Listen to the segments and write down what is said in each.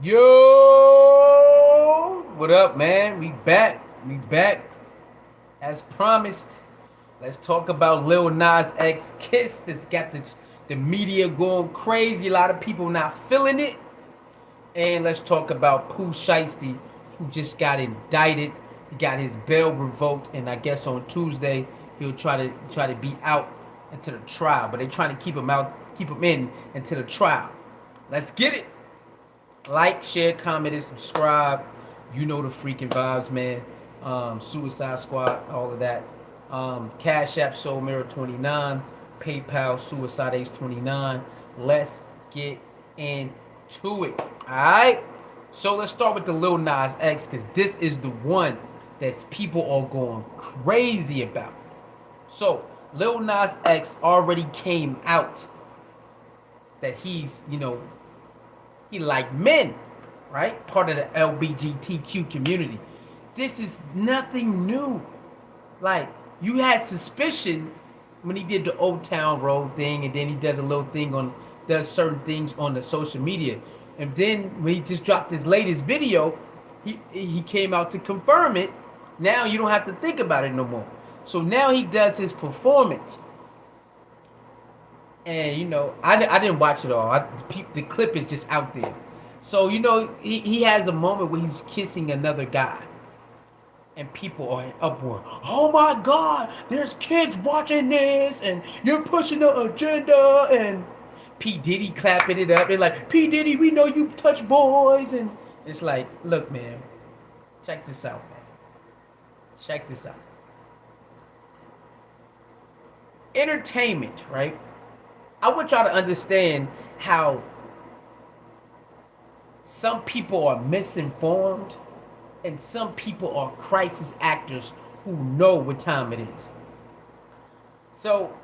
Yo, what up, man? We back. We back. As promised, let's talk about Lil Nas X Kiss. That's got the media going crazy. A lot of people not feeling it. And let's talk about POOH SHIESTY, who just got indicted. He got his bail revoked, and I guess on Tuesday he'll try to be out until the trial. But they trying to keep him in until the trial. Let's get it. Like, share, comment, and subscribe. You know the freaking vibes, man. Suicide Squad, all of that. Cash App, Soul Mirror 29. PayPal, Suicide Ace 29. Let's get into it. Alright? So let's start with the Lil Nas X, because this is the one that people are going crazy about. So, Lil Nas X already came out that he's, he like men, right? Part of the LGBTQ community. This is nothing new. Like, you had suspicion when he did the Old Town Road thing, and then he does certain things on the social media. And then when he just dropped his latest video, he came out to confirm it. Now you don't have to think about it no more. So now he does his performance. And I didn't watch it all. The clip is just out there. So he has a moment where he's kissing another guy, and people are in uproar. Oh my God! There's kids watching this, and you're pushing the agenda. And P Diddy clapping it up. They're like, P Diddy, we know you touch boys, and it's like, look, man, check this out, man. Check this out. Entertainment, right? I want y'all to understand how some people are misinformed and some people are crisis actors who know what time it is. So,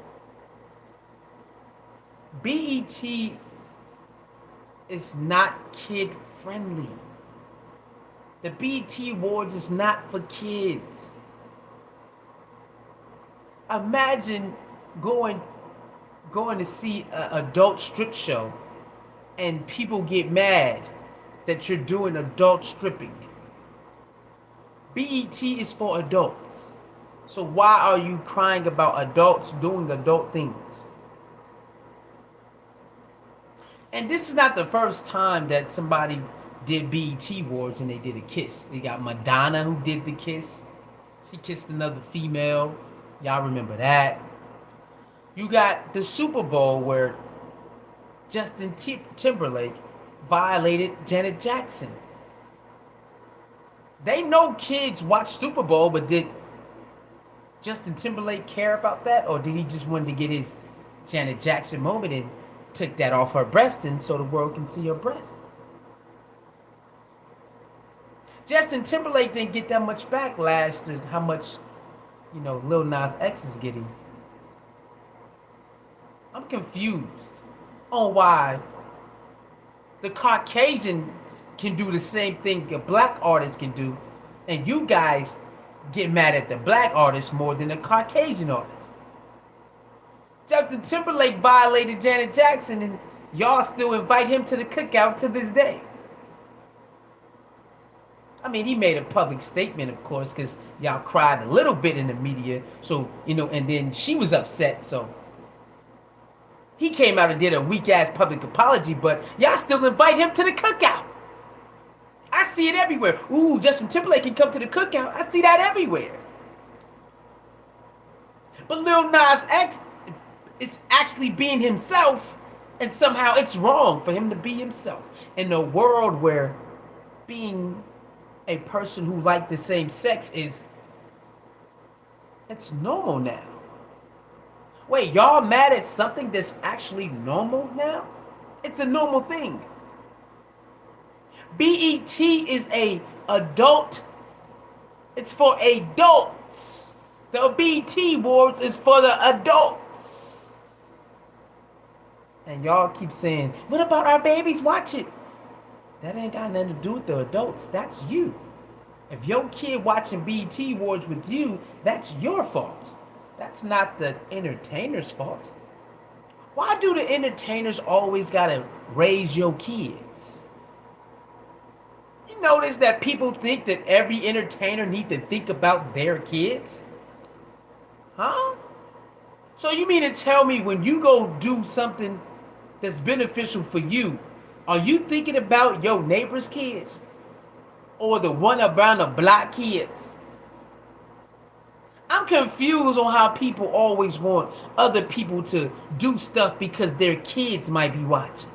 B.E.T is not kid friendly. The B.E.T Awards is not for kids. Imagine going to see an adult strip show and people get mad that you're doing adult stripping. BET is for adults. So why are you crying about adults doing adult things? And this is not the first time that somebody did BET Awards and they did a kiss. They got Madonna who did the kiss. She kissed another female. Y'all remember that. You got the Super Bowl where Justin Timberlake violated Janet Jackson. They know kids watch Super Bowl, but did Justin Timberlake care about that? Or did he just want to get his Janet Jackson moment and took that off her breast and so the world can see her breast? Justin Timberlake didn't get that much backlash to how much, Lil Nas X is getting. I'm confused on why the Caucasians can do the same thing a black artist can do, and you guys get mad at the black artist more than the Caucasian artist. Justin Timberlake violated Janet Jackson, and y'all still invite him to the cookout to this day. I mean, he made a public statement, of course, because y'all cried a little bit in the media, so, and then she was upset, so he came out and did a weak-ass public apology, but y'all still invite him to the cookout. I see it everywhere. Ooh, Justin Timberlake can come to the cookout. I see that everywhere. But Lil Nas X is actually being himself, and somehow it's wrong for him to be himself. In a world where being a person who likes the same sex it's normal now. Wait, y'all mad at something that's actually normal now? It's a normal thing. BET is a adult. It's for adults. The BET Awards is for the adults. And y'all keep saying, what about our babies? Watch it. That ain't got nothing to do with the adults. That's you. If your kid watching BET Awards with you, that's your fault. That's not the entertainer's fault. Why do the entertainers always gotta raise your kids? notice that people think that every entertainer need to think about their kids? Huh? So you mean to tell me when you go do something that's beneficial for you, are you thinking about your neighbor's kids? Or the one around the block kids? I'm confused on how people always want other people to do stuff because their kids might be watching.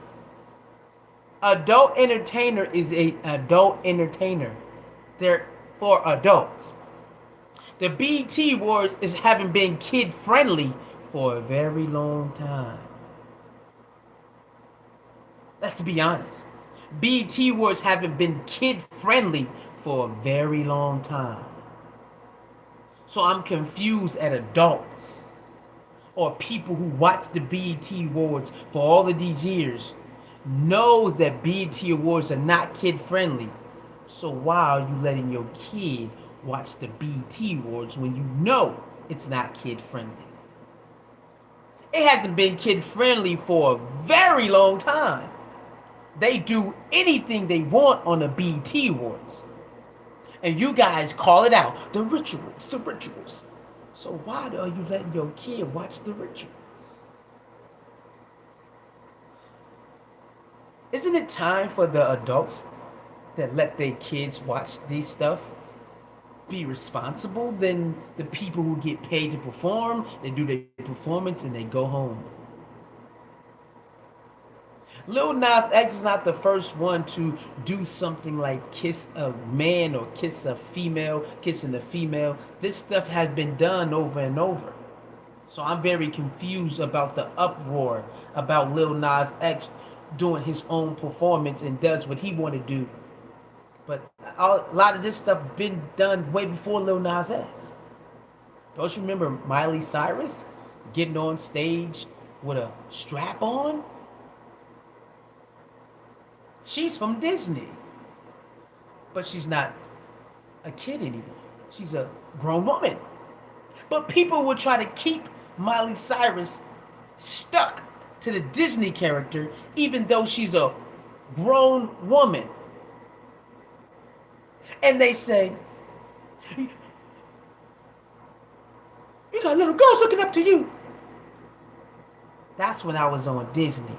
Adult entertainer is a adult entertainer. They're for adults. The B.E.T. Awards is haven't been kid friendly for a very long time. Let's be honest. B.E.T. Awards haven't been kid friendly for a very long time. So I'm confused at adults or people who watch the B.E.T. Awards for all of these years knows that B.E.T. Awards are not kid friendly. So why are you letting your kid watch the B.E.T. Awards when you know it's not kid friendly? It hasn't been kid friendly for a very long time. They do anything they want on the B.E.T. Awards. And you guys call it out. The rituals, the rituals. So why are you letting your kid watch the rituals? Isn't it time for the adults that let their kids watch these stuff be responsible than the people who get paid to perform? They do their performance and they go home. Lil Nas X is not the first one to do something like kiss a man or kiss a female, kissing a female. This stuff has been done over and over. So I'm very confused about the uproar about Lil Nas X doing his own performance and does what he want to do. But a lot of this stuff been done way before Lil Nas X. Don't you remember Miley Cyrus getting on stage with a strap on? She's from Disney, but she's not a kid anymore. She's a grown woman. But people will try to keep Miley Cyrus stuck to the Disney character even though she's a grown woman. And they say, you got little girls looking up to you. That's when I was on Disney.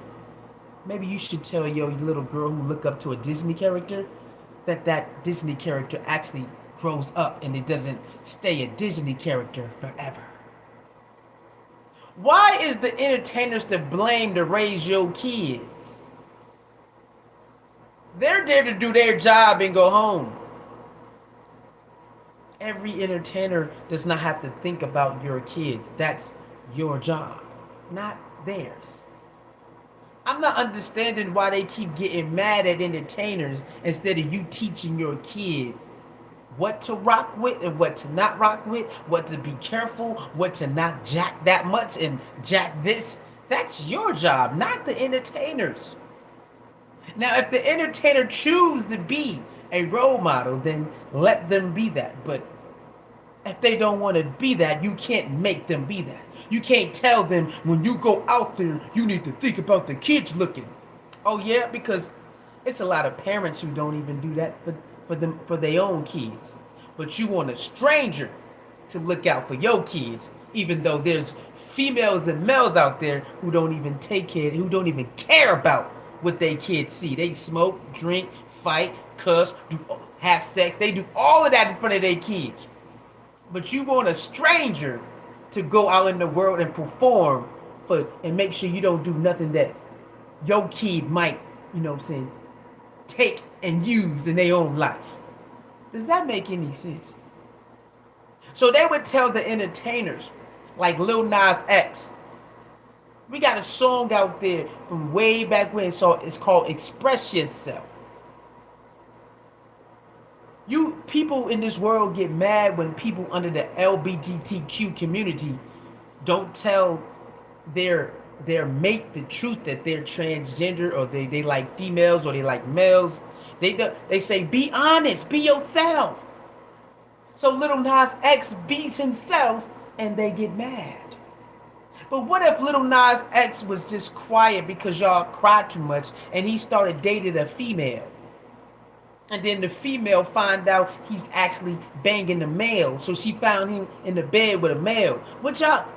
Maybe you should tell your little girl who look up to a Disney character that that Disney character actually grows up and it doesn't stay a Disney character forever. Why is the entertainers to blame to raise your kids? They're there to do their job and go home. Every entertainer does not have to think about your kids. That's your job, not theirs. I'm not understanding why they keep getting mad at entertainers instead of you teaching your kid what to rock with and what to not rock with, what to be careful, what to not jack that much and jack this. That's your job, not the entertainers. Now, if the entertainer chooses to be a role model, then let them be that. But if they don't want to be that, you can't make them be that. You can't tell them when you go out there, you need to think about the kids looking. Oh yeah, because it's a lot of parents who don't even do that for their own kids. But you want a stranger to look out for your kids, even though there's females and males out there who don't even take care, who don't even care about what they kids see. They smoke, drink, fight, cuss, have sex. They do all of that in front of their kids. But you want a stranger to go out in the world and perform and make sure you don't do nothing that your kid might, take and use in their own life. Does that make any sense? So they would tell the entertainers, like Lil Nas X, we got a song out there from way back when, so it's called Express Yourself. You people in this world get mad when people under the LGBTQ community don't tell their mate the truth that they're transgender or they like females or they like males. They say, be honest, be yourself. So Lil Nas X beats himself and they get mad. But what if Lil Nas X was just quiet because y'all cried too much and he started dating a female? And then the female find out he's actually banging the male. So she found him in the bed with a male. What y'all?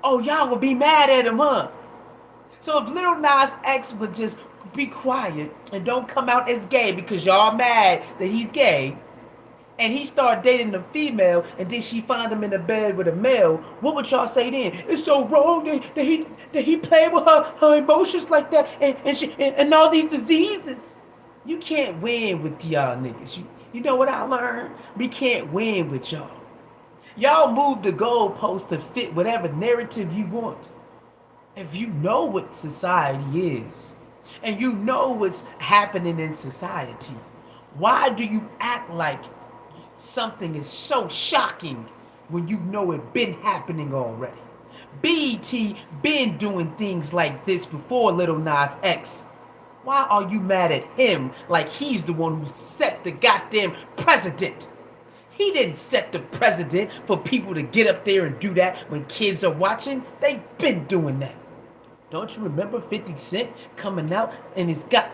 Oh, y'all would be mad at him, huh? So if Lil Nas X would just be quiet and don't come out as gay because y'all mad that he's gay, and he started dating the female, and then she find him in the bed with a male, what would y'all say then? It's so wrong that he played with her emotions like that, and all these diseases. You can't win with y'all niggas. You know what I learned? We can't win with y'all. Y'all move the goalpost to fit whatever narrative you want. If you know what society is, and you know what's happening in society, why do you act like something is so shocking when you know it been happening already? B.E.T. been doing things like this before Lil Nas X. Why are you mad at him like he's the one who set the goddamn precedent? He didn't set the precedent for people to get up there and do that when kids are watching. They've been doing that. Don't you remember 50 Cent coming out and he's got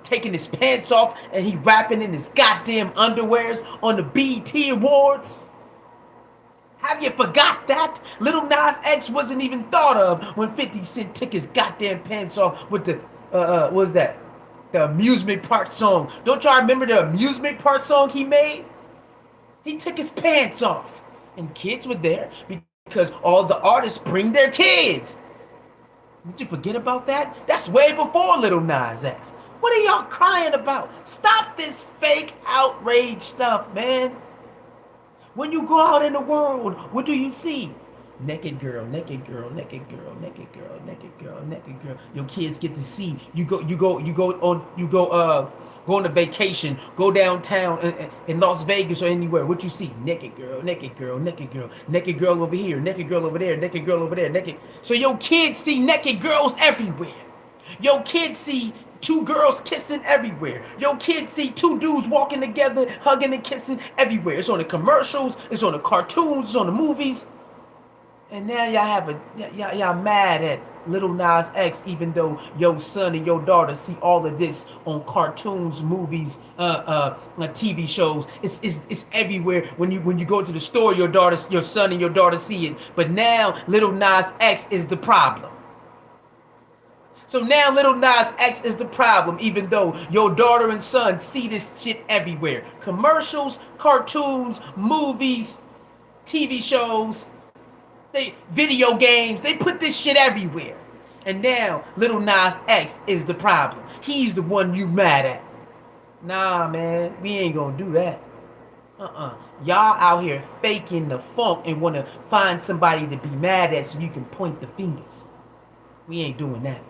taking his pants off and he rapping in his goddamn underwears on the B.E.T. Awards? Have you forgot that? Lil Nas X wasn't even thought of when 50 Cent took his goddamn pants off with the, what was that? The amusement park song. Don't y'all remember the amusement park song he made? He took his pants off. And kids were there because all the artists bring their kids. Did you forget about that? That's way before Lil Nas X. What are y'all crying about? Stop this fake outrage stuff, man. When you go out in the world, what do you see? Naked girl, naked girl, naked girl, naked girl, naked girl, naked girl. Your kids get to see. Go on a vacation, go downtown in Las Vegas or anywhere. What you see? Naked girl, naked girl, naked girl, naked girl over here, naked girl over there, naked girl over there, naked. So your kids see naked girls everywhere. Your kids see two girls kissing everywhere. Your kids see two dudes walking together, hugging and kissing everywhere. It's on the commercials, it's on the cartoons, it's on the movies. And now y'all mad at Lil Nas X, even though your son and your daughter see all of this on cartoons, movies, TV shows. It's everywhere. When you go to the store, your son and your daughter see it. But now Lil Nas X is the problem. So now Lil Nas X is the problem, even though your daughter and son see this shit everywhere. Commercials, cartoons, movies, TV shows, video games, they put this shit everywhere. And now Lil Nas X is the problem. He's the one you mad at. Nah, man, we ain't gonna do that. Y'all out here faking the funk and wanna find somebody to be mad at so you can point the fingers. We ain't doing that.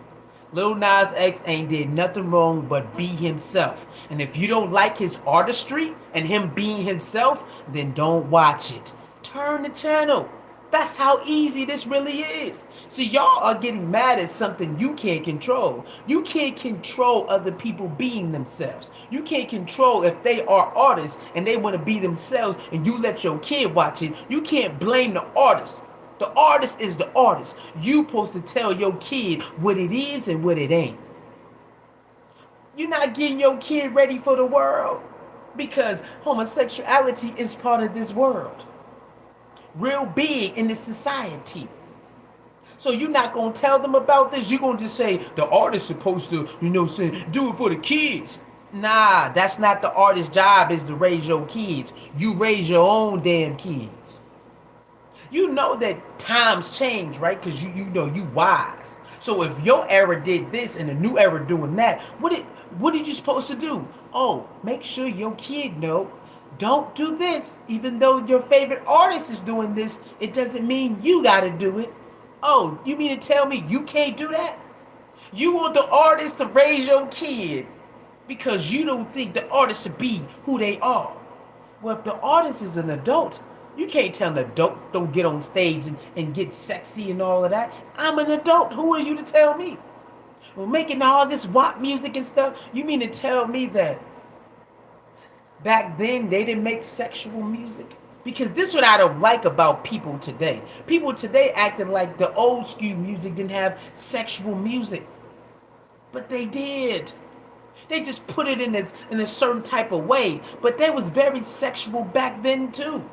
Lil Nas X ain't did nothing wrong but be himself. And if you don't like his artistry and him being himself, then don't watch it. Turn the channel. That's how easy this really is. See, y'all are getting mad at something you can't control. You can't control other people being themselves. You can't control if they are artists and they want to be themselves and you let your kid watch it. You can't blame the artist. The artist is the artist. You supposed to tell your kid what it is and what it ain't. You're not getting your kid ready for the world because homosexuality is part of this world. Real big in this society. So you're not going to tell them about this. You're going to just say, the artist's supposed to, do it for the kids. Nah, that's not the artist's job, is to raise your kids. You raise your own damn kids. You know that times change, right? Because you know you wise. So if your era did this and the new era doing that, what did you supposed to do? Oh, make sure your kid know. Don't do this. Even though your favorite artist is doing this, it doesn't mean you got to do it. Oh, you mean to tell me you can't do that? You want the artist to raise your kid because you don't think the artist should be who they are. Well, if the artist is an adult, you can't tell an adult don't get on stage and get sexy and all of that. I'm an adult. Who are you to tell me? Well, making all this WAP music and stuff, you mean to tell me that back then they didn't make sexual music? Because this is what I don't like about people today. People today acting like the old school music didn't have sexual music. But they did. They just put it in a certain type of way. But they was very sexual back then too.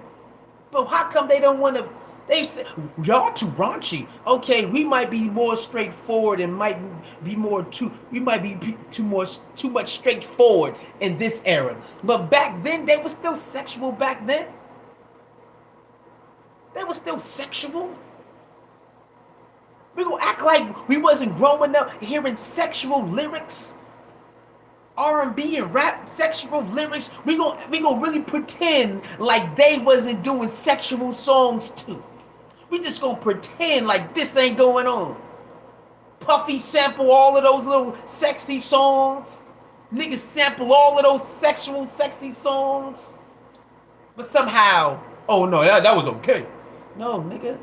But how come they don't want to? They say y'all too raunchy. Okay, we might be more straightforward and might be more too. We might be too much straightforward in this era. But back then, they were still sexual. Back then, they were still sexual. We gonna act like we wasn't growing up hearing sexual lyrics, R&B and rap sexual lyrics. We gonna really pretend like they wasn't doing sexual songs too. We just gonna pretend like this ain't going on. Puffy sample all of those little sexy songs. Niggas sample all of those sexual sexy songs. But somehow, oh no, that was okay. No, nigga.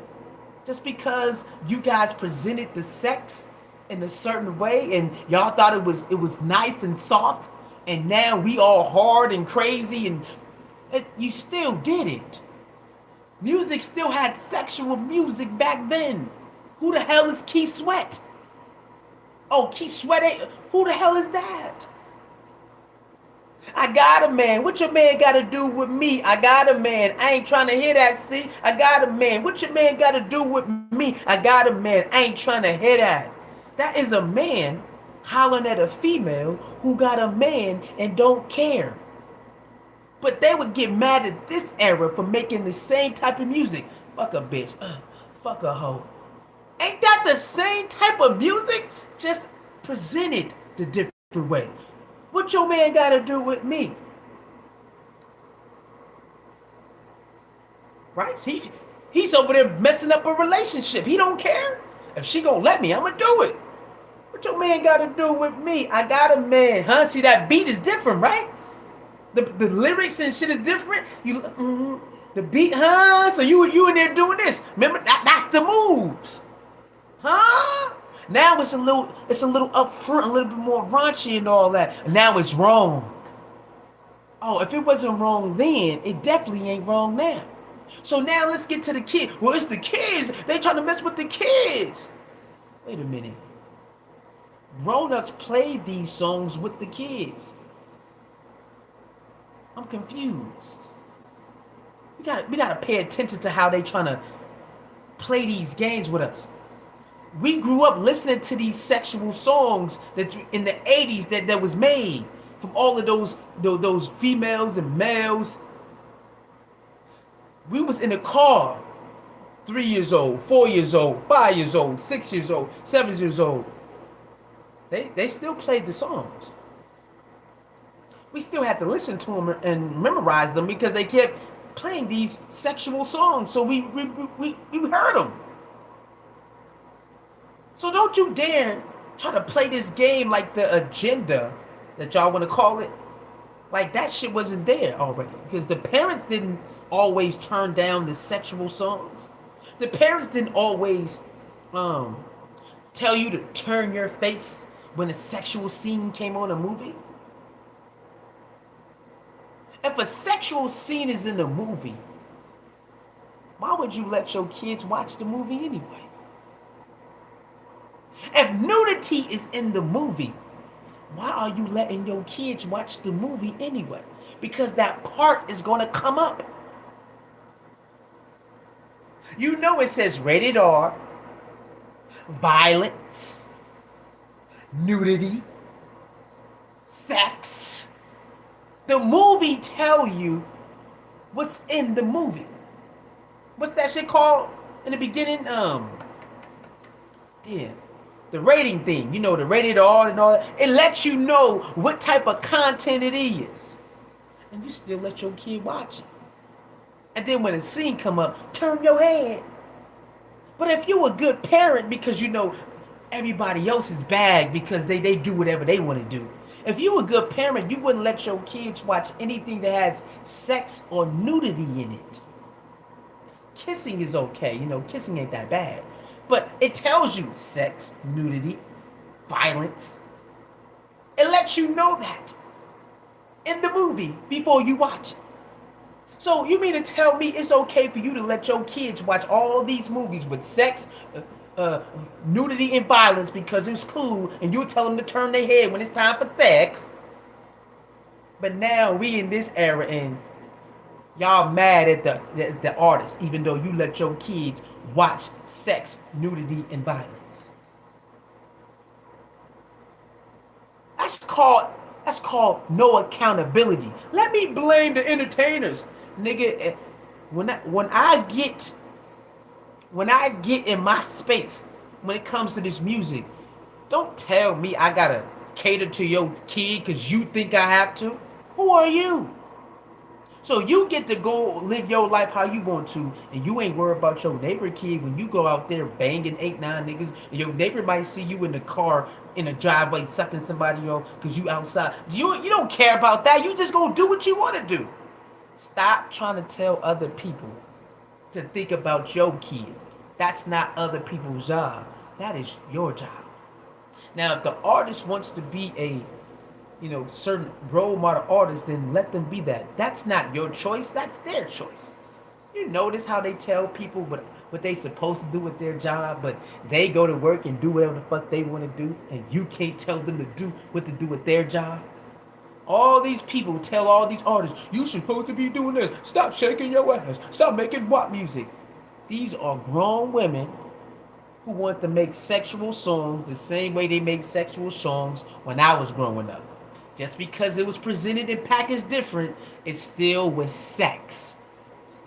Just because you guys presented the sex in a certain way and y'all thought it was nice and soft, and now we all hard and crazy, and you still did it. Music still had sexual music back then. Who the hell is Keith Sweat? Oh, Keith Sweat ain't. Who the hell is that? I got a man. What your man got to do with me? I got a man. I ain't trying to hear that. See, I got a man. What your man got to do with me? I got a man. I ain't trying to hear that. That is a man hollering at a female who got a man and don't care. But they would get mad at this era for making the same type of music. Fuck a bitch. Fuck a hoe. Ain't that the same type of music? Just presented the different way. What your man got to do with me? Right? He's over there messing up a relationship. He don't care. If she gonna let me, I'm gonna do it. What your man got to do with me? I got a man, huh? See, that beat is different, right? The lyrics and shit is different. The beat, huh? So you in there doing this? Remember that's the moves, huh? Now it's a little upfront, a little bit more raunchy and all that. Now it's wrong. Oh, if it wasn't wrong then, it definitely ain't wrong now. So now let's get to the kids. Well, it's the kids. They trying to mess with the kids. Wait a minute. Grown-ups played these songs with the kids. I'm confused. We gotta pay attention to how they trying to play these games with us. We grew up listening to these sexual songs that in the 80s that was made from all of those females and males. We was in a car, 3 years old, 4 years old, 5 years old, 6 years old, 7 years old. They still played the songs. We still had to listen to them and memorize them because they kept playing these sexual songs. So we heard them. So don't you dare try to play this game like the agenda that y'all want to call it. Like that shit wasn't there already. Because the parents didn't always turn down the sexual songs. The parents didn't always tell you to turn your face when a sexual scene came on a movie. If a sexual scene is in a movie, why would you let your kids watch the movie anyway? If nudity is in the movie, why are you letting your kids watch the movie anyway? Because that part is going to come up. You know it says rated R, violence, nudity, sex. The movie tell you what's in the movie. What's that shit called in the beginning? The rating thing. You know, the rated R and all that. It lets you know what type of content it is. And you still let your kid watch it. And then when a scene come up, turn your head. But if you a good parent because you know everybody else is bad because they do whatever they want to do. If you a good parent, you wouldn't let your kids watch anything that has sex or nudity in it. Kissing is okay. You know, kissing ain't that bad. But it tells you sex, nudity, violence. It lets you know that in the movie before you watch it. So you mean to tell me it's okay for you to let your kids watch all these movies with sex, nudity, and violence because it's cool, and you tell them to turn their head when it's time for sex? But now we in this era and y'all mad at the artist, even though you let your kids watch sex, nudity, and violence. That's called that's called no accountability. Let me blame the entertainers, nigga. When I get in my space, when it comes to this music, don't tell me I gotta cater to your kid because you think I have to. Who are you? So you get to go live your life how you want to, and you ain't worried about your neighbor kid when you go out there banging 8, 9 niggas, and your neighbor might see you in the car in a driveway sucking somebody off because you outside. You don't care about that. You just gonna do what you want to do. Stop trying to tell other people to think about your kid. That's not other people's job. That is your job. Now, if the artist wants to be a certain role model artist, then let them be that. That's not your choice. That's their choice. You notice how they tell people what they supposed to do with their job, but they go to work and do whatever the fuck they want to do, and you can't tell them to do what to do with their job. All these people tell all these artists, you supposed to be doing this. Stop shaking your ass. Stop making WAP music. These are grown women who want to make sexual songs the same way they make sexual songs when I was growing up. Just because it was presented and packaged different, it's still with sex.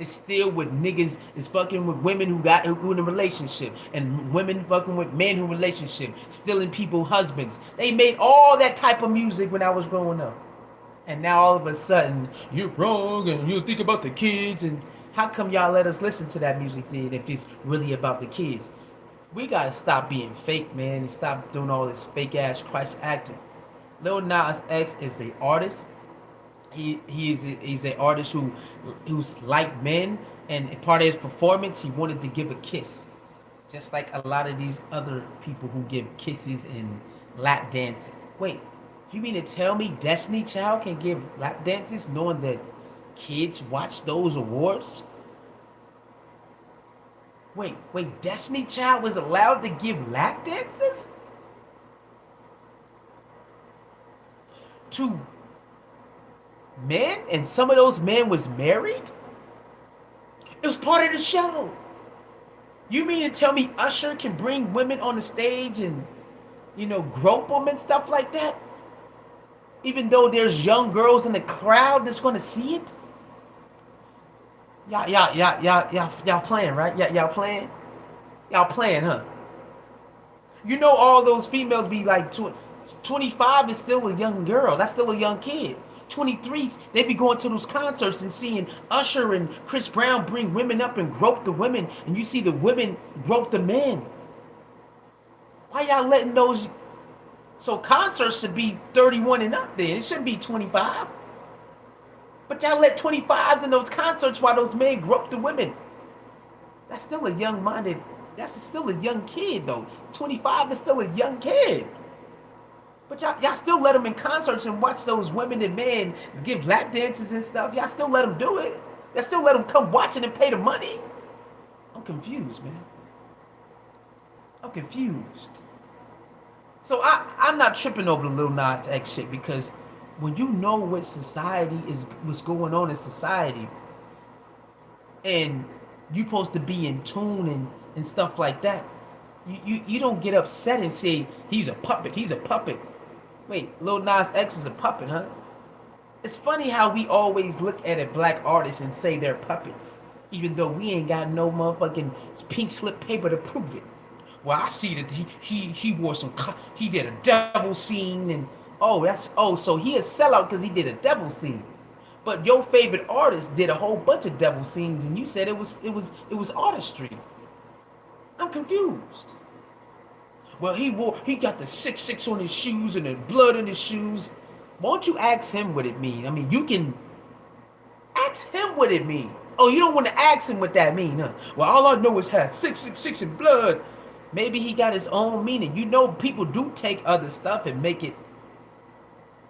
It's still with niggas. It's fucking with women who in a relationship, and women fucking with men who in a relationship, stealing people's husbands. They made all that type of music when I was growing up. And now all of a sudden, you're wrong and you think about the kids. And how come y'all let us listen to that music then if it's really about the kids? We gotta stop being fake, man, and stop doing all this fake ass Christ acting. Lil Nas X is an artist. He's an artist who's like men, and part of his performance, he wanted to give a kiss, just like a lot of these other people who give kisses and lap dances. Wait, you mean to tell me Destiny Child can give lap dances knowing that kids watch those awards? Wait, Destiny Child was allowed to give lap dances? To men, and some of those men was married? It was part of the show. You mean to tell me Usher can bring women on the stage and, grope them and stuff like that? Even though there's young girls in the crowd that's gonna see it? Y'all playing, right? Y'all playing? Y'all playing, huh? You know all those females be like 25 is still a young girl. That's still a young kid. 23s, they be going to those concerts and seeing Usher and Chris Brown bring women up and grope the women, and you see the women grope the men. Why y'all letting those? So concerts should be 31 and up then. It shouldn't be 25. But y'all let 25s in those concerts while those men grope the women. That's still a young-minded, that's still a young kid though. 25 is still a young kid. But y'all still let them in concerts and watch those women and men give lap dances and stuff. Y'all still let them do it. Y'all still let them come watch it and pay the money. I'm confused, man. I'm confused. So I'm not tripping over the Lil Nas X shit, because when you know what society is, what's going on in society, and you supposed to be in tune and stuff like that, you don't get upset and say he's a puppet. Wait, Lil Nas X is a puppet, huh? It's funny how we always look at a black artist and say they're puppets, even though we ain't got no motherfucking pink slip paper to prove it. Well, I see that he wore he did a devil scene, and so he a sellout because he did a devil scene. But your favorite artist did a whole bunch of devil scenes, and you said it was artistry. I'm confused. Well, he got the 666 on his shoes and the blood in his shoes. Won't you ask him what it mean? I mean, you can ask him what it mean. Oh, you don't want to ask him what that mean, huh? Well, all I know is have 666 in blood. Maybe he got his own meaning. You know, people do take other stuff and make it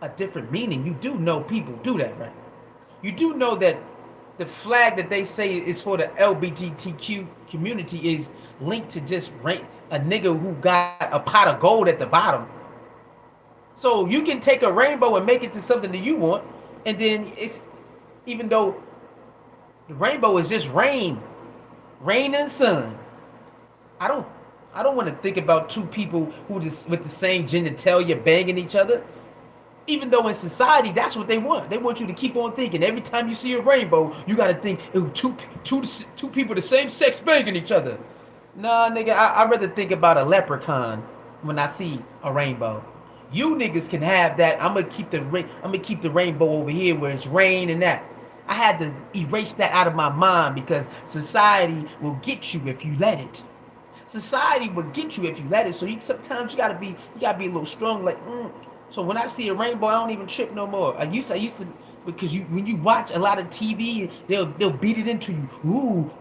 a different meaning. You do know people do that, right? You do know that the flag that they say is for the LGBTQ community is linked to just a nigga who got a pot of gold at the bottom. So you can take a rainbow and make it to something that you want. And then it's, even though the rainbow is just rain and sun. I don't I don't want to think about two people who just with the same genitalia banging each other. Even though in society that's what they want. They want you to keep on thinking. Every time you see a rainbow, you gotta think two people the same sex banging each other. Nah, nigga, I'd rather think about a leprechaun when I see a rainbow. You niggas can have that. I'm gonna keep the rainbow over here where it's rain and that. I had to erase that out of my mind because society will get you if you let it. Society will get you if you let it. So sometimes you gotta be a little strong. Like, so when I see a rainbow, I don't even trip no more. I used to, because when you watch a lot of TV, they'll beat it into you.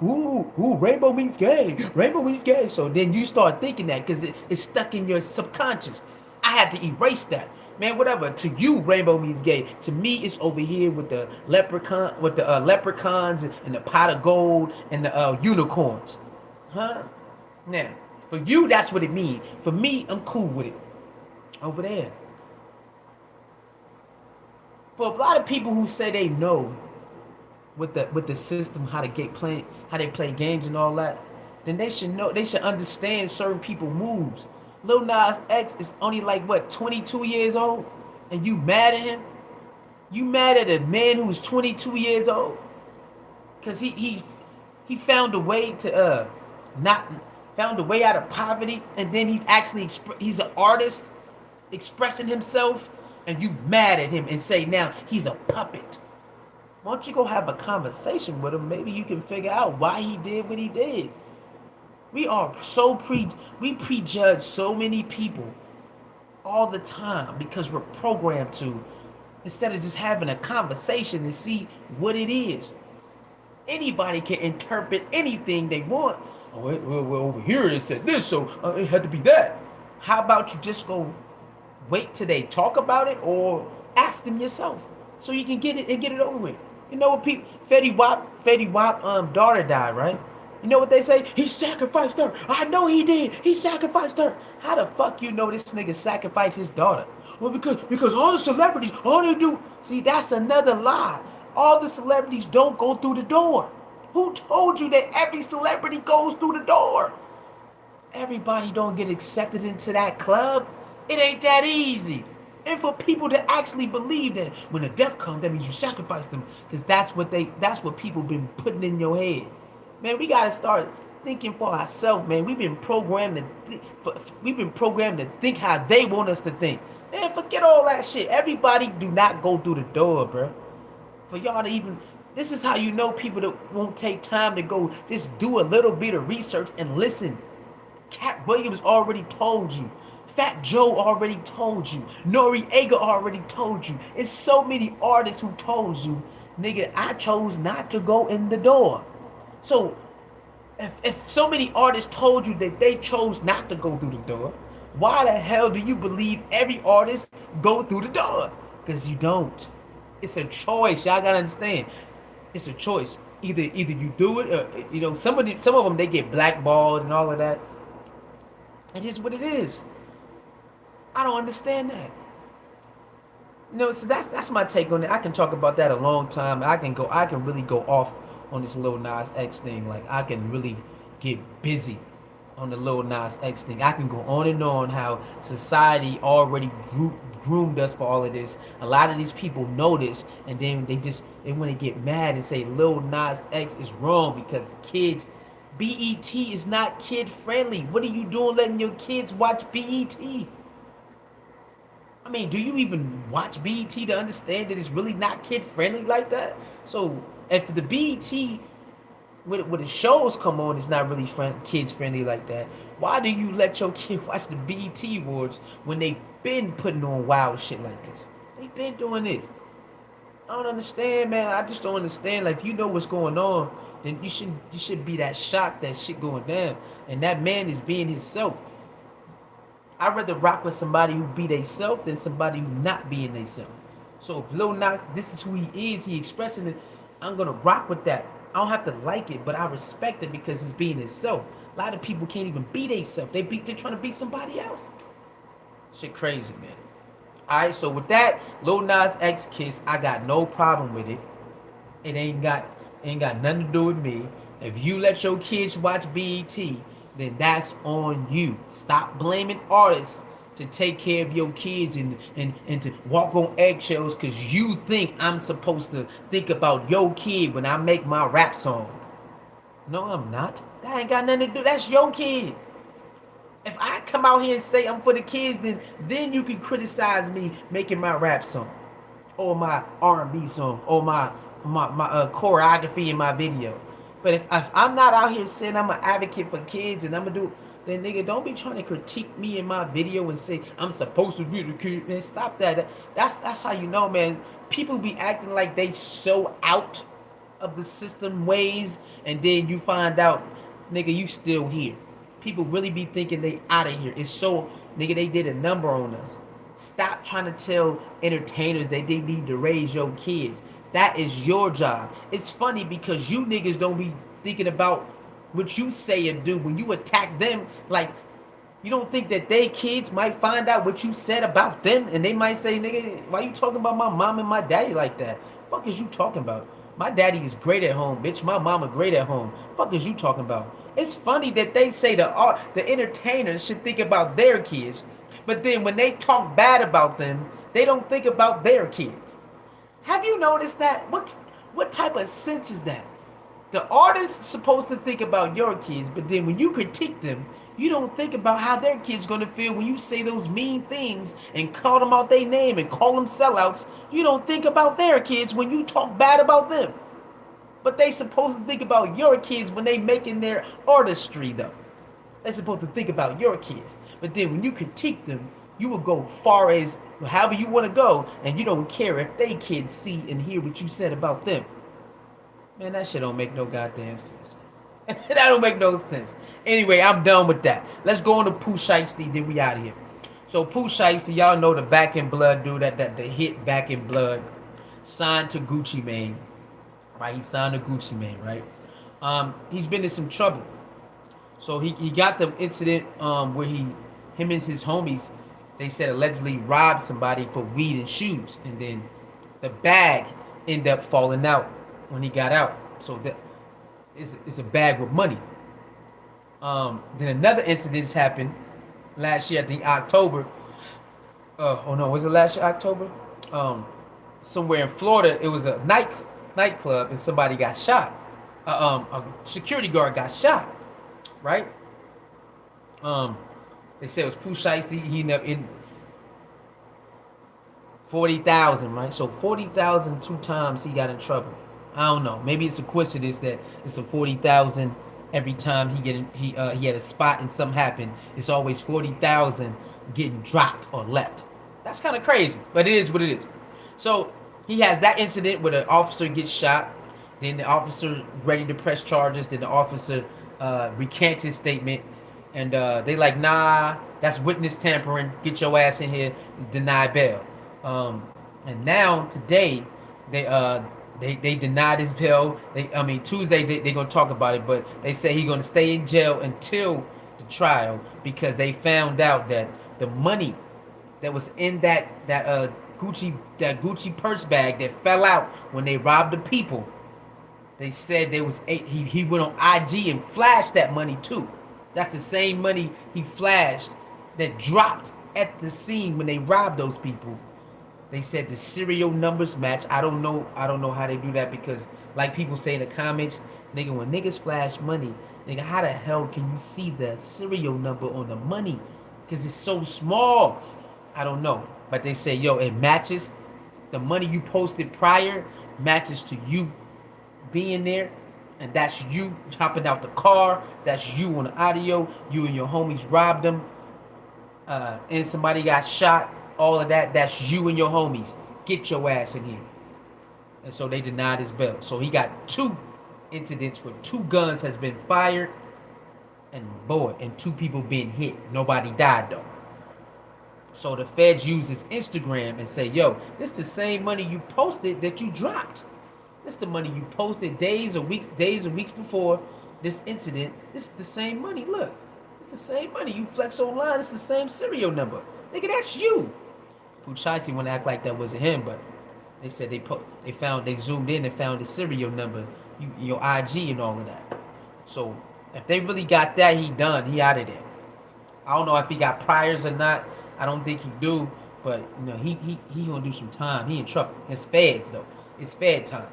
Ooh, rainbow means gay. Rainbow means gay. So then you start thinking that because it's stuck in your subconscious. I had to erase that. Man, whatever. To you, rainbow means gay. To me, it's over here with the leprechauns and the pot of gold and the unicorns. Huh? Now, for you, that's what it means. For me, I'm cool with it. Over there. For a lot of people who say they know with the system how they play games and all that, then they should understand certain people moves. Lil Nas X is only like what, 22 years old, and you mad at him? You mad at a man who's 22 years old? Cause he found a way to not found a way out of poverty, and then he's an artist expressing himself, and you mad at him and say now he's a puppet. Why don't you go have a conversation with him? Maybe you can figure out why he did what he did. We prejudge so many people all the time because we're programmed to, instead of just having a conversation and see what it is. Anybody can interpret anything they want. Oh, well, over here it said this, so it had to be that. How about you just go wait till they talk about it, or ask them yourself so you can get it over with. You know what people, Fetty Wap daughter died, right? You know what they say? He sacrificed her. I know he did. He sacrificed her. How the fuck you know this nigga sacrificed his daughter? Well, because all the celebrities, all they do, see, that's another lie. All the celebrities don't go through the door. Who told you that every celebrity goes through the door? Everybody don't get accepted into that club. It ain't that easy. And for people to actually believe that when the death comes, that means you sacrifice them, because that's what people been putting in your head. Man, we gotta start thinking for ourselves, man. We've been programmed to think how they want us to think. Man, forget all that shit. Everybody do not go through the door, bro. For y'all to even, this is how you know people that won't take time to go just do a little bit of research and listen. Cat Williams already told you. Fat Joe already told you. Noriega already told you. It's so many artists who told you, nigga, I chose not to go in the door. So, if so many artists told you that they chose not to go through the door, why the hell do you believe every artist go through the door? Because you don't. It's a choice. Y'all gotta understand. It's a choice. Either you do it, or some of them they get blackballed and all of that. It is what it is. I don't understand that. So that's my take on it. I can talk about that a long time. I can really go off on this Lil Nas X thing. Like, I can really get busy on the Lil Nas X thing. I can go on and on how society already groomed us for all of this. A lot of these people know this, and then they want to get mad and say Lil Nas X is wrong because kids. B.E.T is not kid friendly. What are you doing letting your kids watch B.E.T? I mean, do you even watch B.E.T to understand that it's really not kid friendly like that? So if the B.E.T when the shows come on, it's not really kids friendly like that. Why do you let your kid watch the B.E.T awards when they been putting on wild shit like this? They been doing this. I don't understand, man. I just don't understand. Like, if you know what's going on, then you should be that shocked that shit going down. And that man is being himself. I'd rather rock with somebody who be they self than somebody who not being they self. So if Lil Nas, this is who he is, he expressing it, I'm gonna rock with that. I don't have to like it, but I respect it because it's being himself. A lot of people can't even be they self. They're trying to be somebody else. Shit crazy, man. Alright, so with that, Lil Nas X Kiss, I got no problem with it. It ain't got nothing to do with me. If you let your kids watch BET, then that's on you. Stop blaming artists to take care of your kids and to walk on eggshells because you think I'm supposed to think about your kid when I make my rap song. No, I'm not. That ain't got nothing to do. That's your kid. If I come out here and say I'm for the kids, then you can criticize me making my rap song, or my R&B song, or my choreography in my video. But if I'm not out here saying I'm an advocate for kids and I'm gonna do, then nigga, don't be trying to critique me in my video and say I'm supposed to be the kid. Man, stop that. That's how you know, man. People be acting like they so out of the system ways, and then you find out, nigga, you still here. People really be thinking they out of here. It's so, nigga, they did a number on us. Stop trying to tell entertainers that they need to raise your kids. That is your job. It's funny because you niggas don't be thinking about what you say and do when you attack them. Like, you don't think that they kids might find out what you said about them, and they might say, nigga, why you talking about my mom and my daddy like that? Fuck is you talking about? My daddy is great at home, bitch. My mama great at home. Fuck is you talking about? It's funny that they say the entertainers should think about their kids, but then when they talk bad about them, they don't think about their kids. Have you noticed that? What type of sense is that? The artist's supposed to think about your kids, but then when you critique them, you don't think about how their kid's gonna feel when you say those mean things and call them out their name and call them sellouts. You don't think about their kids when you talk bad about them. But they supposed to think about your kids when they making their artistry, though. They supposed to think about your kids. But then when you critique them, you will go far as however you want to go, and you don't care if they kids see and hear what you said about them. Man, that shit don't make no goddamn sense. That don't make no sense. Anyway, I'm done with that. Let's go on to POOH, SHIESTY, then we out of here. So POOH, SHIESTY, y'all know the Back in Blood dude, that the hit Back in Blood, signed to Gucci Mane. Right, he signed to Gucci Mane, right? He's been in some trouble. So he got the incident where him and his homies, they said allegedly robbed somebody for weed and shoes, and then the bag ended up falling out when he got out. So that it's a bag with money. Then another incident happened last year, I think October. Oh no, was it last year October? Somewhere in Florida, it was a nightclub, and somebody got shot. A security guard got shot. Right? They said it was POOH, SHIESTY. He ended up in 40,000, right? So 40,000 two times he got in trouble. I don't know. Maybe it's a coincidence that it's a 40,000 every time he had a spot and something happened. It's always 40,000 getting dropped or left. That's kind of crazy, but it is what it is. So he has that incident where the officer gets shot. Then the officer ready to press charges. Then the officer recants his statement, and they like, nah, that's witness tampering. Get your ass in here. Deny bail. And now today they denied his bail. Tuesday they gonna talk about it, but they say he's gonna stay in jail until the trial because they found out that the money that was in that Gucci purse bag that fell out when they robbed the people. They said there was he went on IG and flashed that money too. That's the same money he flashed that dropped at the scene when they robbed those people. They said the serial numbers match. I don't know how they do that because, like people say in the comments, nigga, when niggas flash money, nigga, how the hell can you see the serial number on the money? Because it's so small. I don't know. But they say, yo, it matches. The money you posted prior matches to you being there. And that's you hopping out the car. That's you on the audio. You and your homies robbed them. And somebody got shot. All of that, that's you and your homies. Get your ass in here. And so they denied his bail. So he got 2 incidents where 2 guns has been fired. And 2 people being hit. Nobody died though. So the feds use his Instagram and say, yo, this the same money you posted that you dropped. This the money you posted days or weeks before this incident. This is the same money. Look, it's the same money. You flex online. It's the same serial number. Nigga, that's you. POOH want to act like that wasn't him, but they said they zoomed in and found his serial number, your IG and all of that. So if they really got that, he done. He out of there. I don't know if he got priors or not. I don't think he do, but he gonna do some time. He in trouble. It's feds though. It's fed time,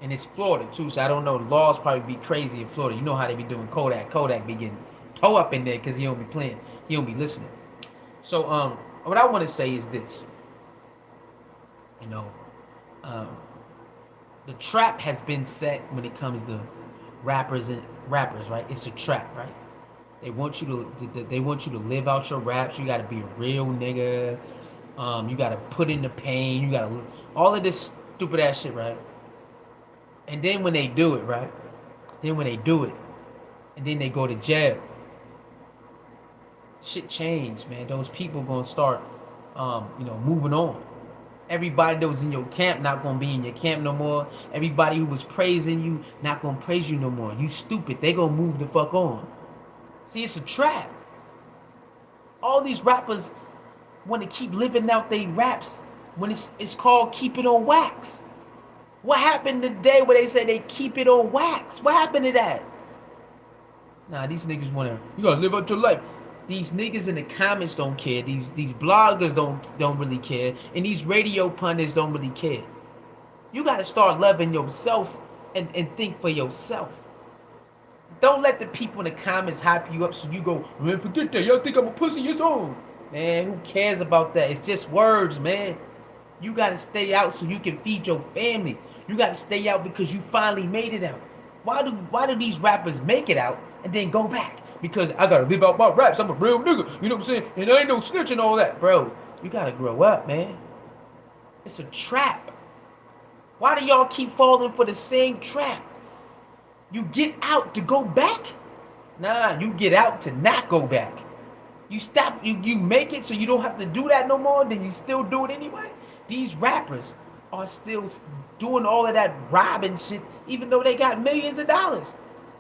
and it's Florida too. So I don't know. The laws probably be crazy in Florida. You know how they be doing Kodak. Kodak be getting toe up in there because he don't be playing. He don't be listening. So what I want to say is this. You know, the trap has been set when it comes to rappers, right? It's a trap, right? They want you to live out your raps. You gotta be a real nigga. You gotta put in the pain. You gotta all of this stupid ass shit, right? And then when they do it, right? And then they go to jail. Shit changed, man. Those people gonna start, moving on. Everybody that was in your camp not gonna be in your camp no more. Everybody who was praising you not gonna praise you no more. You stupid. They gonna move the fuck on. See, it's a trap. All these rappers want to keep living out their raps when it's called keep it on wax. What happened today where they said they keep it on wax? What happened to that? Nah, these niggas wanna you gotta live out your life. These niggas in the comments don't care. These bloggers don't really care. And these radio pundits don't really care. You gotta start loving yourself and think for yourself. Don't let the people in the comments hype you up so you go, man, forget that. Y'all think I'm a pussy? It's on. Man, who cares about that? It's just words, man. You gotta stay out so you can feed your family. You gotta stay out because you finally made it out. Why do these rappers make it out and then go back? Because I gotta live out my raps. I'm a real nigga. You know what I'm saying? And I ain't no snitch and all that. Bro, you gotta grow up, man. It's a trap. Why do y'all keep falling for the same trap? You get out to go back? Nah, you get out to not go back. You stop, you make it so you don't have to do that no more, then you still do it anyway? These rappers are still doing all of that robbing shit, even though they got millions of dollars.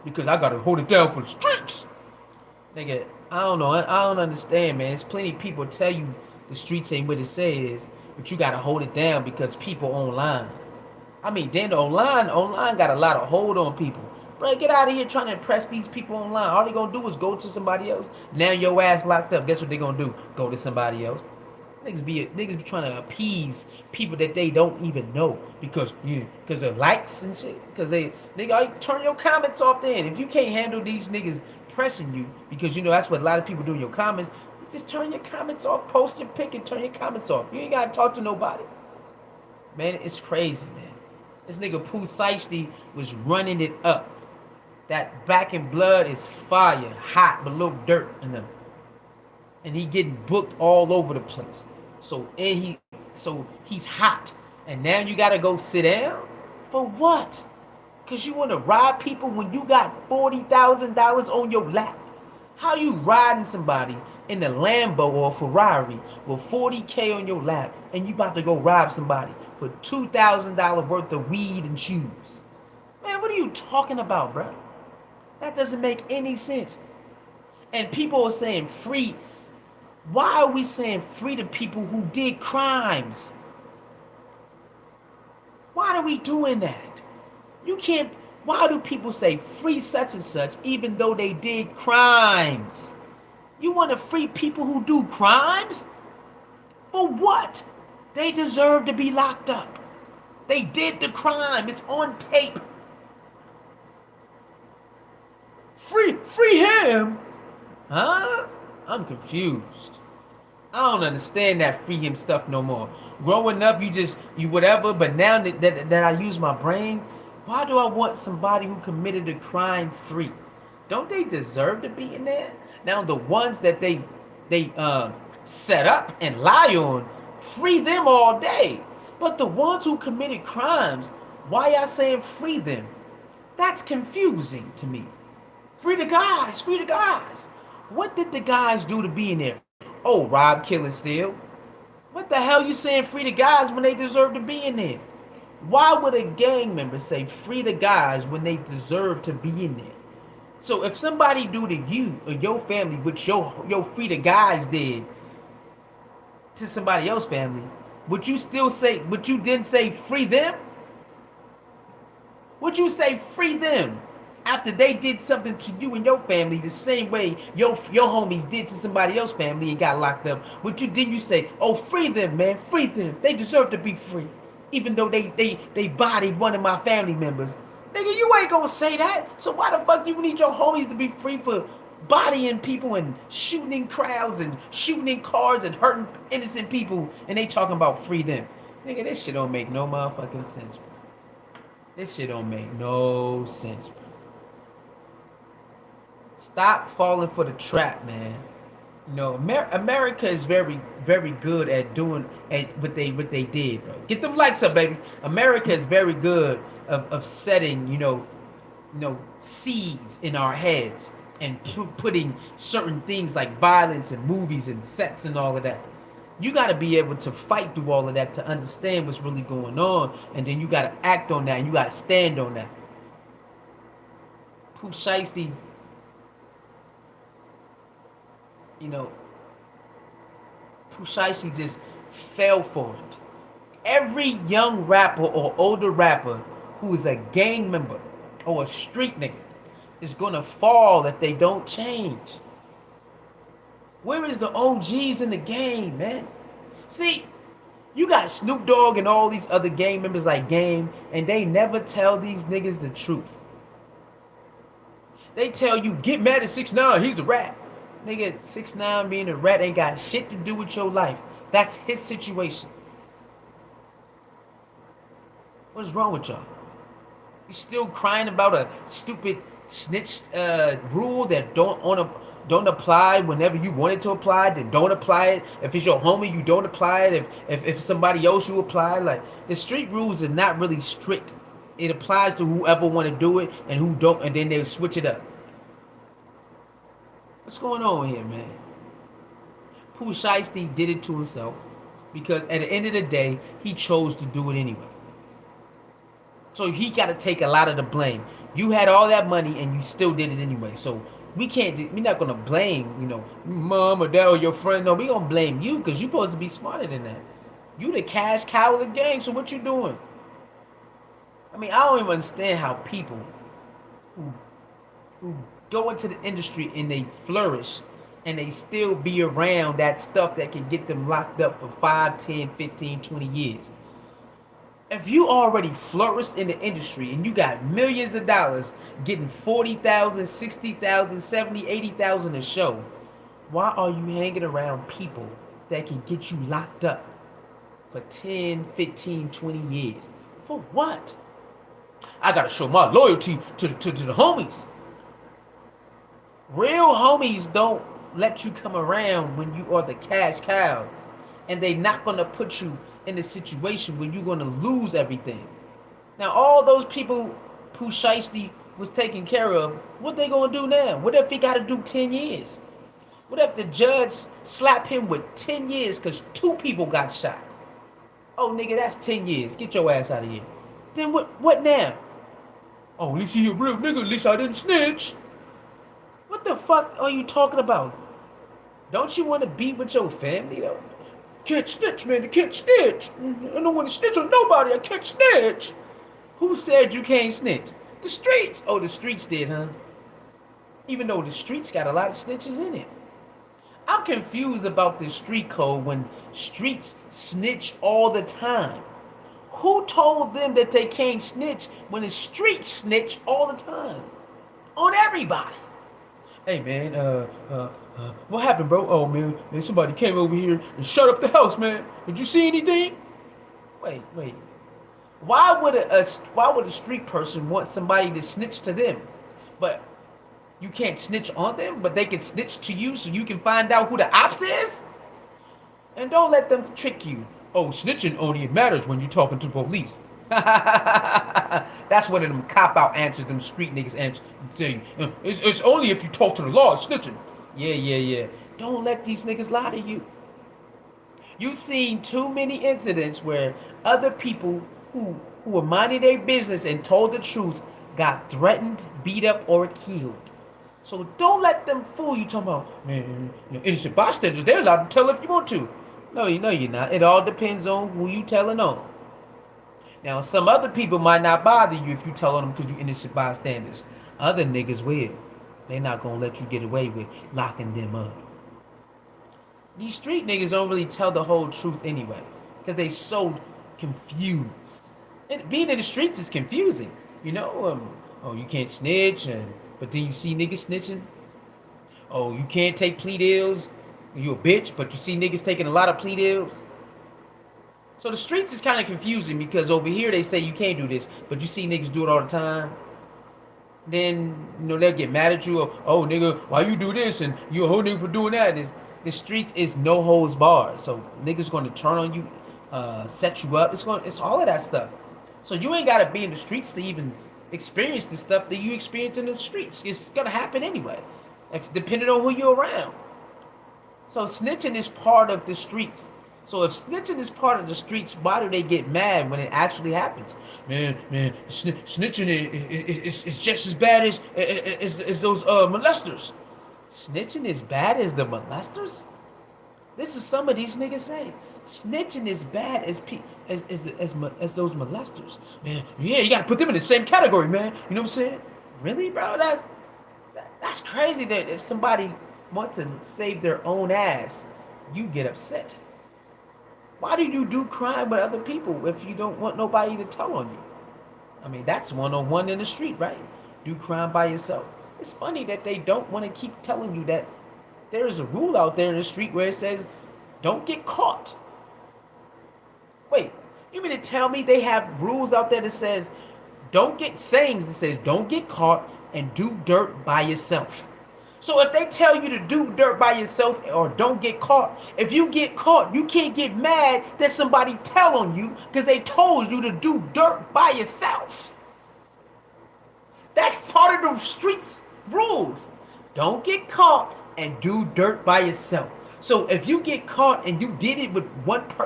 Because I gotta hold it down for the streets. Nigga, I don't know. I don't understand, man. There's plenty of people tell you the streets ain't what it says, but you gotta hold it down because people online. I mean, then the online got a lot of hold on people. Bro, get out of here trying to impress these people online. All they gonna do is go to somebody else. Now your ass locked up. Guess what they gonna do? Go to somebody else. Niggas be trying to appease people that they don't even know because of likes and shit. Because nigga, turn your comments off then. If you can't handle these niggas pressing you, because that's what a lot of people do in your comments, just turn your comments off, post your pic and turn your comments off. You ain't gotta talk to nobody. Man, it's crazy, man. This nigga POOH was running it up. That Back in Blood is fire, hot, but a little dirt in them. And he getting booked all over the place. So he's hot. And now you gotta go sit down? For what? Cause you wanna rob people when you got $40,000 on your lap? How you riding somebody in a Lambo or a Ferrari with $40K on your lap and you about to go rob somebody for $2,000 worth of weed and shoes? Man, what are you talking about, bro? That doesn't make any sense. And people are saying free. Why are we saying free to people who did crimes? Why are we doing that? You can't. Why do people say free such and such even though they did crimes? You want to free people who do crimes? For what? They deserve to be locked up. They did the crime. It's on tape. Free him? Huh? I'm confused. I don't understand that free him stuff no more. Growing up, you whatever, but now that I use my brain, why do I want somebody who committed a crime free? Don't they deserve to be in there? Now the ones that they set up and lie on, free them all day. But the ones who committed crimes, why y'all saying free them? That's confusing to me. Free the guys, free the guys. What did the guys do to be in there? Oh, rob, kill, and steal. What the hell you saying free the guys when they deserve to be in there? Why would a gang member say free the guys when they deserve to be in there? So if somebody do to you or your family what your free the guys did, to somebody else's family, would you still say, would you then say free them? Would you say free them after they did something to you and your family the same way your homies did to somebody else's family and got locked up? Would you then you say, oh, free them, man, free them. They deserve to be free. Even though they bodied one of my family members. Nigga, you ain't gonna say that. So why the fuck you need your homies to be free for bodying people and shooting in crowds and shooting in cars and hurting innocent people, and they talking about free them? Nigga, this shit don't make no motherfucking sense, bro. This shit don't make no sense, bro. Stop falling for the trap, man. You know, America is very, very good at doing at what they did, bro. Get them likes up, baby. America is very good of setting, you know, seeds in our heads and putting certain things like violence and movies and sex and all of that. You got to be able to fight through all of that to understand what's really going on, and then you got to act on that and you got to stand on that. POOH SHIESTY, you know, POOH SHIESTY just fell for it. Every young rapper or older rapper who is a gang member or a street nigga is gonna fall if they don't change. Where is the OGs in the game, man? See, you got Snoop Dogg and all these other gang members like Game, and they never tell these niggas the truth. They tell you, get mad at 6ix9ine, he's a rat. Nigga, 6ix9ine being a rat ain't got shit to do with your life. That's his situation. What is wrong with y'all? You still crying about a stupid snitch rule that don't apply whenever you want it to apply, then don't apply it. If it's your homie, you don't apply it. If somebody else, you apply. Like, the street rules are not really strict. It applies to whoever want to do it and who don't, and then they switch it up. What's going on here, man? POOH SHIESTY did it to himself because at the end of the day, he chose to do it anyway. So he got to take a lot of the blame. You had all that money and you still did it anyway. So we're not gonna blame, you know, mom or dad or your friend. No, we gonna blame you because you're supposed to be smarter than that. You the cash cow of the gang. So what you doing? I mean, I don't even understand how people who go into the industry and they flourish and they still be around that stuff that can get them locked up for 5, 10, 15, 20 years. If you already flourished in the industry and you got millions of dollars getting 40,000, 60,000, 70, 80,000 a show, why are you hanging around people that can get you locked up for 10, 15, 20 years? For what? I gotta show my loyalty to the homies. Real homies don't let you come around when you are the cash cow, and they not gonna put you in a situation where you're gonna lose everything. Now, all those people POOH SHIESTY was taking care of, what they gonna do now? What if he gotta do 10 years? What if the judge slapped him with 10 years because 2 people got shot? Oh, nigga, that's 10 years. Get your ass out of here. Then what now? Oh, at least he a real nigga. At least I didn't snitch. What the fuck are you talking about? Don't you want to be with your family, though? Can't snitch, man. You can't snitch. I don't want to snitch on nobody. I can't snitch. Who said you can't snitch? The streets. Oh, the streets did, huh? Even though the streets got a lot of snitches in it. I'm confused about the street code when streets snitch all the time. Who told them that they can't snitch when the streets snitch all the time? On everybody. Hey, man, what happened, bro? Oh, man, somebody came over here and shut up the house, man. Did you see anything? Wait. Why would a street person want somebody to snitch to them? But you can't snitch on them, but they can snitch to you so you can find out who the ops is? And don't let them trick you. Oh, snitching only matters when you're talking to the police. That's one of them cop-out answers them street niggas answer. Say, it's only if you talk to the law, it's snitching. Yeah. Don't let these niggas lie to you. You've seen too many incidents where other people who were minding their business and told the truth got threatened, beat up, or killed. So don't let them fool you talking about, man, innocent bystanders, they're allowed to tell if you want to. No, you know you're not. It all depends on who you telling on. Now, some other people might not bother you if you tell on them because you innocent bystanders. Other niggas will. They not gonna let you get away with locking them up. These street niggas don't really tell the whole truth anyway, because they so confused. And being in the streets is confusing, you know. Oh, you can't snitch, but then you see niggas snitching. Oh, you can't take plea deals. You a bitch, but you see niggas taking a lot of plea deals. So the streets is kind of confusing because over here they say you can't do this, but you see niggas do it all the time. Then they'll get mad at you. Oh nigga, why you do this and you a whole nigga for doing that? The streets is no holds barred. So niggas gonna turn on you, set you up. It's all of that stuff. So you ain't gotta be in the streets to even experience the stuff that you experience in the streets. It's gonna happen anyway, depending on who you're around. So snitching is part of the streets. So if snitching is part of the streets, why do they get mad when it actually happens? Man, snitching is just as bad as those molesters. Snitching is bad as the molesters? This is some of these niggas say. Snitching is bad as those molesters. Man, yeah, you gotta put them in the same category, man. You know what I'm saying? Really, bro? That's crazy that if somebody wants to save their own ass, you get upset. Why do you do crime with other people if you don't want nobody to tell on you? I mean, that's one-on-one in the street, right? Do crime by yourself. It's funny that they don't want to keep telling you that there's a rule out there in the street where it says, don't get caught. Wait, you mean to tell me they have rules out there that says, sayings that says, don't get caught and do dirt by yourself? So if they tell you to do dirt by yourself or don't get caught, if you get caught, you can't get mad that somebody tell on you because they told you to do dirt by yourself. That's part of the streets rules. Don't get caught and do dirt by yourself. So if you get caught and you did it with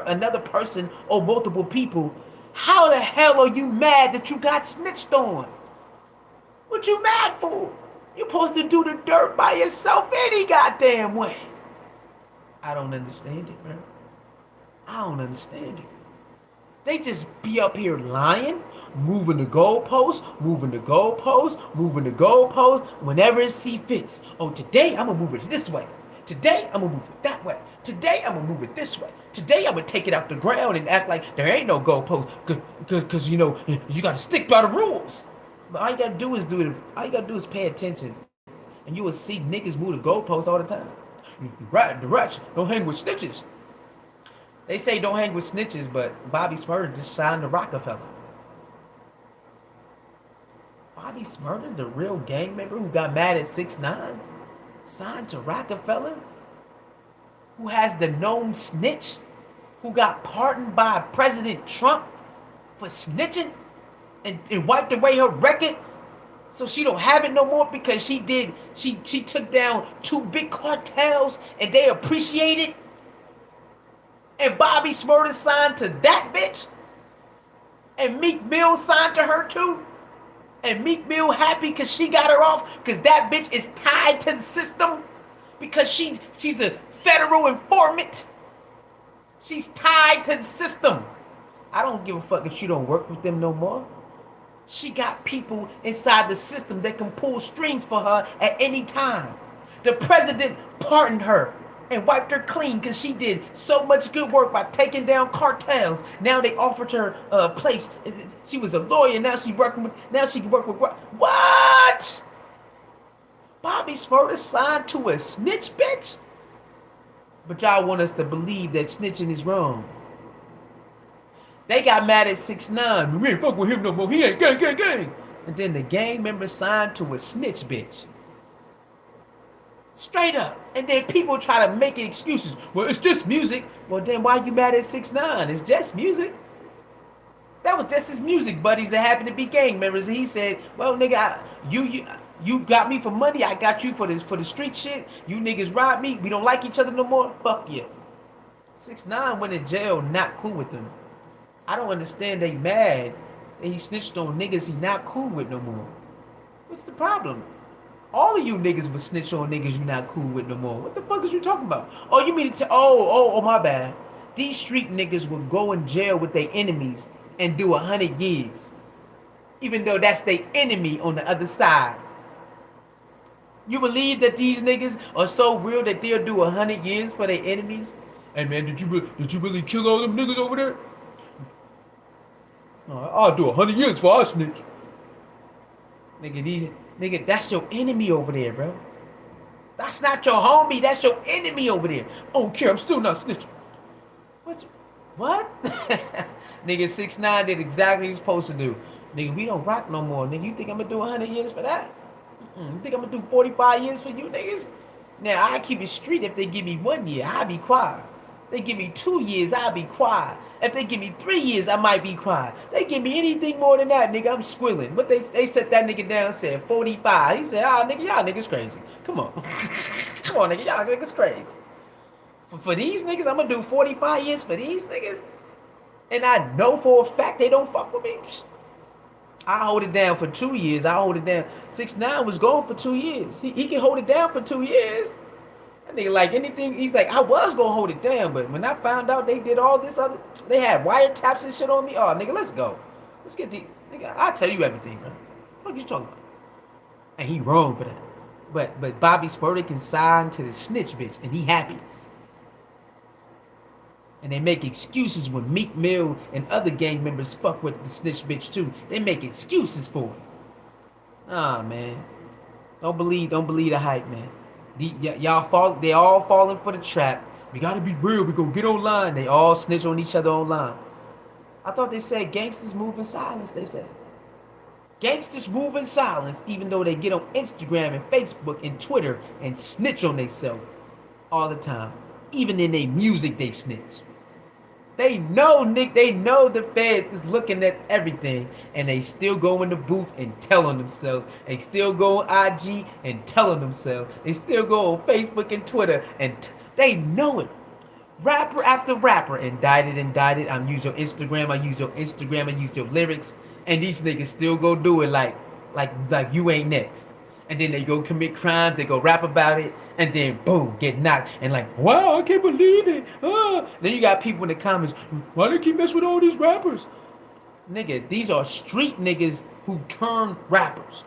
another person or multiple people, how the hell are you mad that you got snitched on? What you mad for? You're supposed to do the dirt by yourself any goddamn way. I don't understand it, man. I don't understand it. They just be up here lying, moving the goalposts, whenever it see fits. Oh, today I'm gonna move it this way. Today I'm gonna move it that way. Today I'm gonna move it this way. Today I'm gonna take it out the ground and act like there ain't no goalpost, cause you gotta stick by the rules. But all you gotta do is all you gotta do is pay attention, and you will see niggas move the goalposts all the time. Right, the rats don't hang with snitches. They say don't hang with snitches, but Bobby Smurder just signed to Rockefeller. Bobby Smurder, the real gang member who got mad at 6ix9ine, signed to Rockefeller, who has the known snitch, who got pardoned by President Trump for snitching and wiped away her record, so she don't have it no more because she took down 2 big cartels and they appreciate it. And Bobby Smurder signed to that bitch, and Meek Mill signed to her too. And Meek Mill happy because she got her off because that bitch is tied to the system because she's a federal informant. She's tied to the system. I don't give a fuck if she don't work with them no more. She got people inside the system that can pull strings for her at any time. The president pardoned her and wiped her clean because she did so much good work by taking down cartels. Now they offered her a place. She was a lawyer. Now she can work with what? Bobby Smurder signed to a snitch bitch? But y'all want us to believe that snitching is wrong. They got mad at 6ix9ine. We ain't fuck with him no more. He ain't gang. And then the gang member signed to a snitch bitch. Straight up. And then people try to make excuses. Well, it's just music. Well, then why you mad at 6ix9ine? It's just music. That was just his music buddies that happened to be gang members. And he said, well, nigga, you got me for money. I got you for the street shit. You niggas robbed me. We don't like each other no more. Fuck you. 6ix9ine went in jail, not cool with them. I don't understand they mad and he snitched on niggas he not cool with no more. What's the problem? All of you niggas would snitch on niggas you not cool with no more. What the fuck is you talking about? Oh, you mean to oh, my bad. These street niggas will go in jail with their enemies and do 100 years, even though that's their enemy on the other side. You believe that these niggas are so real that they'll do 100 years for their enemies? Hey man, did you really kill all them niggas over there? I'll do 100 years for our snitch. Nigga, that's your enemy over there, bro. That's not your homie. That's your enemy over there. I don't care. I'm still not snitching. What? What? Nigga, 6ix9ine did exactly what he's supposed to do. Nigga, we don't rock no more. Nigga, you think I'm gonna do 100 years for that? You think I'm gonna do 45 years for you niggas? Now, I keep it street. If they give me 1 year, I'll be quiet. They give me 2 years, I'll be quiet. If they give me 3 years, I might be quiet. They give me anything more than that, nigga, I'm squilling. But they set that nigga down and said 45. He said, nigga, y'all niggas crazy. Come on. Come on, nigga, y'all niggas crazy. For these niggas, I'm gonna do 45 years for these niggas. And I know for a fact they don't fuck with me. I hold it down for 2 years. I hold it down. 6ix9ine was gone for 2 years. He can hold it down for 2 years. That nigga like anything. He's like, I was gonna hold it down, but when I found out they did all this other, they had wiretaps and shit on me. Oh, nigga, let's go. Let's get the nigga. I'll tell you everything, bro. What you talking about? And he wrong for that. But Bobby Spurrier can sign to the snitch bitch, and he happy. And they make excuses when Meek Mill and other gang members fuck with the snitch bitch too. They make excuses for it. Man. Don't believe the hype, man. Y'all fall. They all falling for the trap. We gotta be real. We gonna get online. They all snitch on each other online. I thought they said gangsters move in silence. They said gangsters move in silence, even though they get on Instagram and Facebook and Twitter and snitch on themselves all the time. Even in their music, they snitch. They know, Nick, they know the feds is looking at everything, and they still go in the booth and telling themselves. They still go on IG and telling themselves. They still go on Facebook and Twitter, and they know it. Rapper after rapper, indicted. I use your Instagram, I use your lyrics, and these niggas still go do it like you ain't next. And then they go commit crimes, they go rap about it, and then boom, get knocked. And like, wow, I can't believe it. Then you got people in the comments, why they keep messing with all these rappers? Nigga, these are street niggas who turn rappers.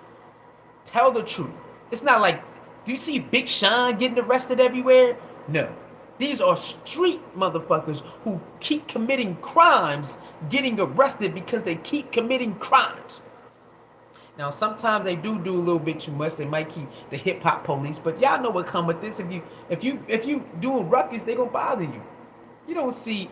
Tell the truth. It's not like, do you see Big Sean getting arrested everywhere? No. These are street motherfuckers who keep committing crimes, getting arrested because they keep committing crimes. Now, sometimes they do a little bit too much. They might keep the hip hop police, but y'all know what come with this. If you doing ruckus, they gonna bother you. You don't see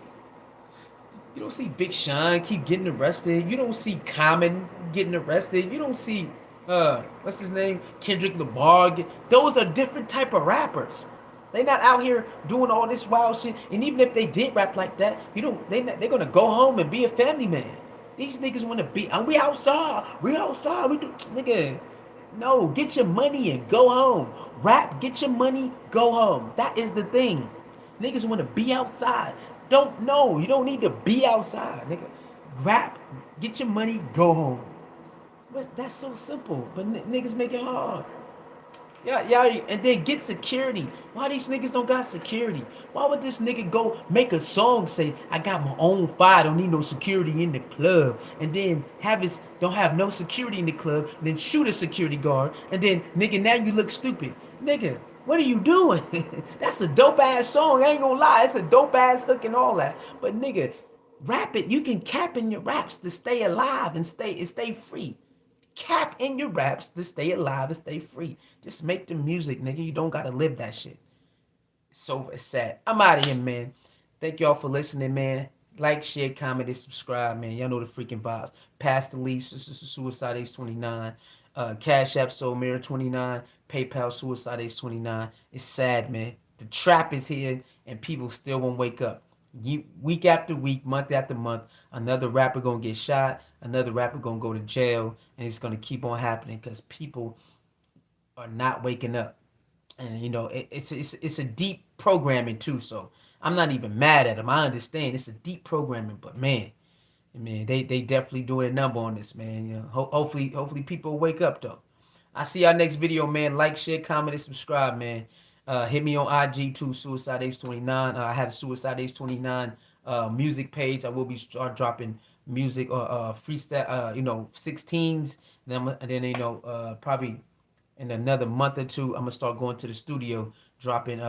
Big Sean keep getting arrested. You don't see Common getting arrested. You don't see what's his name, Kendrick Lamar. Those are different type of rappers. They not out here doing all this wild shit. And even if they did rap like that, they're gonna go home and be a family man. These niggas want to be, we outside, we do, nigga, no, get your money and go home. Rap, get your money, go home. That is the thing. Niggas want to be outside. You don't need to be outside, nigga. Rap, get your money, go home. But that's so simple, but niggas make it hard. Yeah, and then get security. Why these niggas don't got security? Why would this nigga go make a song say, I got my own fire, don't need no security in the club, and then don't have no security in the club, and then shoot a security guard, and then, nigga, now you look stupid. Nigga, what are you doing? That's a dope ass song, I ain't gonna lie. It's a dope ass hook and all that. But nigga, rap it. You can cap in your raps to stay alive and stay free. Cap in your raps to stay alive and stay free. Just make the music, nigga. You don't gotta live that shit. It's sad. I'm out of here, man. Thank y'all for listening, man. Like, share, comment, and subscribe, man. Y'all know the freaking vibes. Pastor Lee, Suicide Ace 29. Cash App Soul Mirror 29. PayPal Suicide Ace 29. It's sad, man. The trap is here, and people still won't wake up. Week after week, month after month, another rapper gonna get shot, another rapper gonna go to jail, and it's gonna keep on happening because people are not waking up. And you know, it's a deep programming too. So I'm not even mad at them. I understand it's a deep programming, but man, they definitely doing a number on this, man. You know, hopefully people wake up though. I see y'all next video, man. Like, share, comment, and subscribe, man. Hit me on IG too, Suicide Ace 29. I have Suicide Ace 29 music page. I will be start dropping music or freestyle, 16s. And then probably in another month or two, I'm gonna start going to the studio, dropping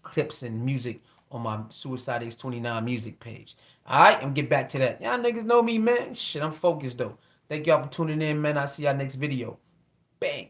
clips and music on my Suicide Ace 29 music page. All right, I'm get back to that. Y'all niggas know me, man. Shit, I'm focused though. Thank y'all for tuning in, man. I'll see y'all next video. Bang.